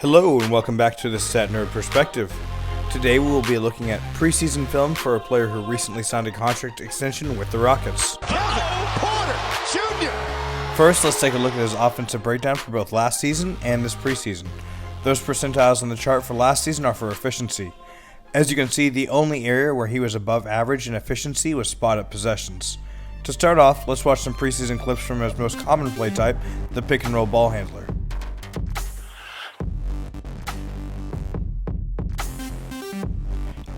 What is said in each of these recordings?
Hello and welcome back to the Stat Nerd Perspective. Today we will be looking at preseason film for a player who recently signed a contract extension with the Rockets. Porter Jr. First, let's take a look at his offensive breakdown for both last season and this preseason. Those percentiles on the chart for last season are for efficiency. As you can see, the only area where he was above average in efficiency was spot-up possessions. To start off, let's watch some preseason clips from his most common play type, the pick-and-roll ball handler.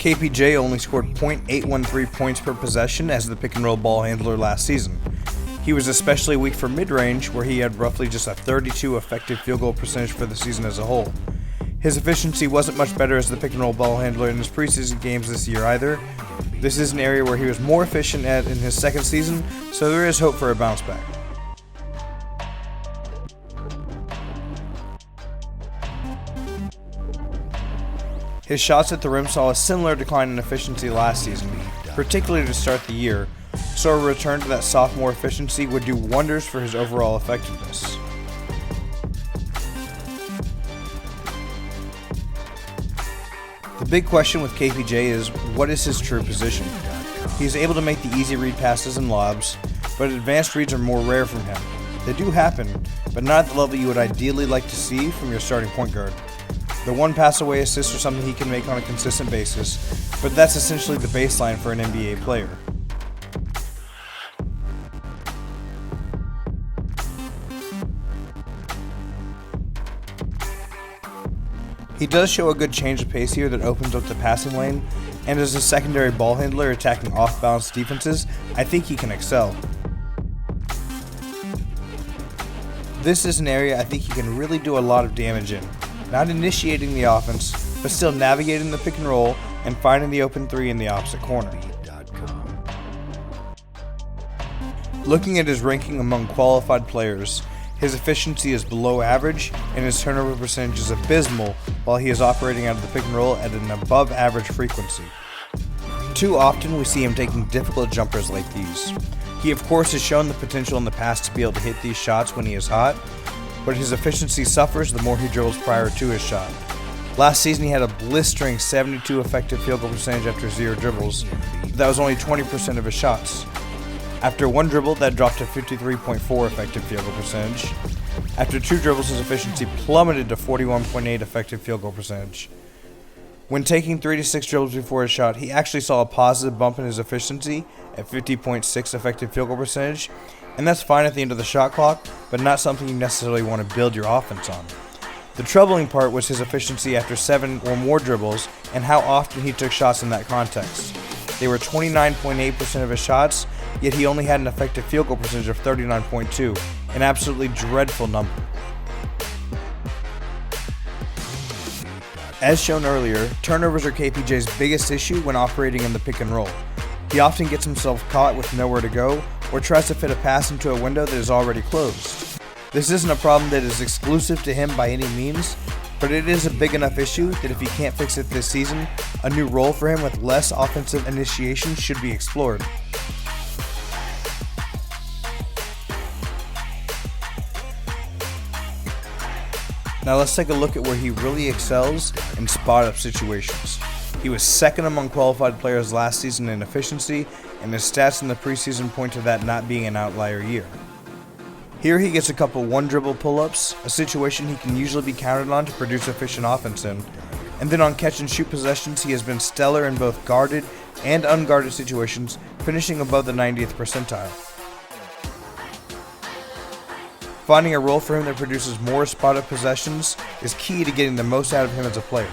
KPJ only scored .813 points per possession as the pick-and-roll ball handler last season. He was especially weak for mid-range, where he had roughly just a 32 effective field goal percentage for the season as a whole. His efficiency wasn't much better as the pick-and-roll ball handler in his preseason games this year either. This is an area where he was more efficient at in his second season, so there is hope for a bounce back. His shots at the rim saw a similar decline in efficiency last season, particularly to start the year, so a return to that sophomore efficiency would do wonders for his overall effectiveness. The big question with KPJ is, what is his true position? He is able to make the easy read passes and lobs, but advanced reads are more rare from him. They do happen, but not at the level you would ideally like to see from your starting point guard. The one pass away assist are something he can make on a consistent basis, but that's essentially the baseline for an NBA player. He does show a good change of pace here that opens up the passing lane, and as a secondary ball handler attacking off-balance defenses, I think he can excel. This is an area I think he can really do a lot of damage in. Not initiating the offense, but still navigating the pick and roll and finding the open three in the opposite corner. Looking at his ranking among qualified players, his efficiency is below average and his turnover percentage is abysmal while he is operating out of the pick and roll at an above average frequency. Too often we see him taking difficult jumpers like these. He of course has shown the potential in the past to be able to hit these shots when he is hot, but his efficiency suffers the more he dribbles prior to his shot. Last season he had a blistering 72 effective field goal percentage after 0 dribbles, but that was only 20% of his shots. After 1 dribble, that dropped to 53.4 effective field goal percentage. After 2 dribbles, his efficiency plummeted to 41.8 effective field goal percentage. When taking 3 to 6 dribbles before his shot, he actually saw a positive bump in his efficiency at 50.6 effective field goal percentage, and that's fine at the end of the shot clock, but not something you necessarily want to build your offense on. The troubling part was his efficiency after 7 or more dribbles and how often he took shots in that context. They were 29.8% of his shots, yet he only had an effective field goal percentage of 39.2, an absolutely dreadful number. As shown earlier, turnovers are KPJ's biggest issue when operating in the pick and roll. He often gets himself caught with nowhere to go, or tries to fit a pass into a window that is already closed. This isn't a problem that is exclusive to him by any means, but it is a big enough issue that if he can't fix it this season, a new role for him with less offensive initiation should be explored. Now let's take a look at where he really excels in spot-up situations. He was second among qualified players last season in efficiency, and his stats in the preseason point to that not being an outlier year. Here he gets a couple one-dribble pull-ups, a situation he can usually be counted on to produce efficient offense in, and then on catch-and-shoot possessions he has been stellar in both guarded and unguarded situations, finishing above the 90th percentile. Finding a role for him that produces more spot-up possessions is key to getting the most out of him as a player.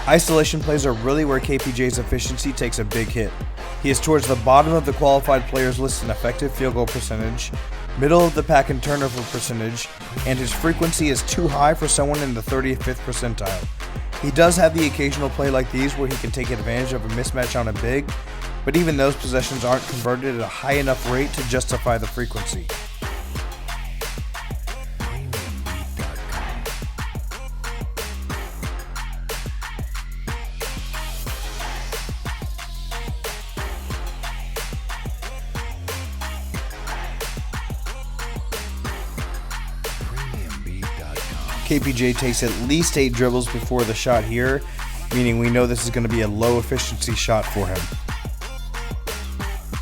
Isolation plays are really where KPJ's efficiency takes a big hit. He is towards the bottom of the qualified players list in effective field goal percentage, middle of the pack in turnover percentage, and his frequency is too high for someone in the 35th percentile. He does have the occasional play like these where he can take advantage of a mismatch on a big, but even those possessions aren't converted at a high enough rate to justify the frequency. KPJ takes at least 8 dribbles before the shot here, meaning we know this is going to be a low efficiency shot for him.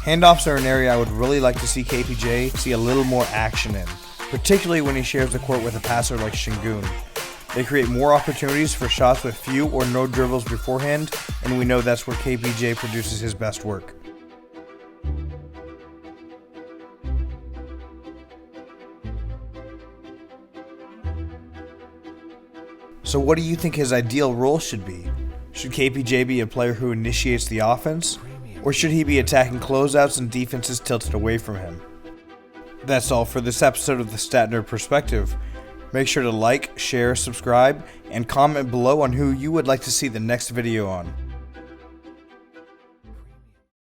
Handoffs are an area I would really like to see KPJ see a little more action in, particularly when he shares the court with a passer like Sengun. They create more opportunities for shots with few or no dribbles beforehand, and we know that's where KPJ produces his best work. So what do you think his ideal role should be? Should KPJ be a player who initiates the offense? Or should he be attacking closeouts and defenses tilted away from him? That's all for this episode of the Stat Nerd Perspective. Make sure to like, share, subscribe, and comment below on who you would like to see the next video on.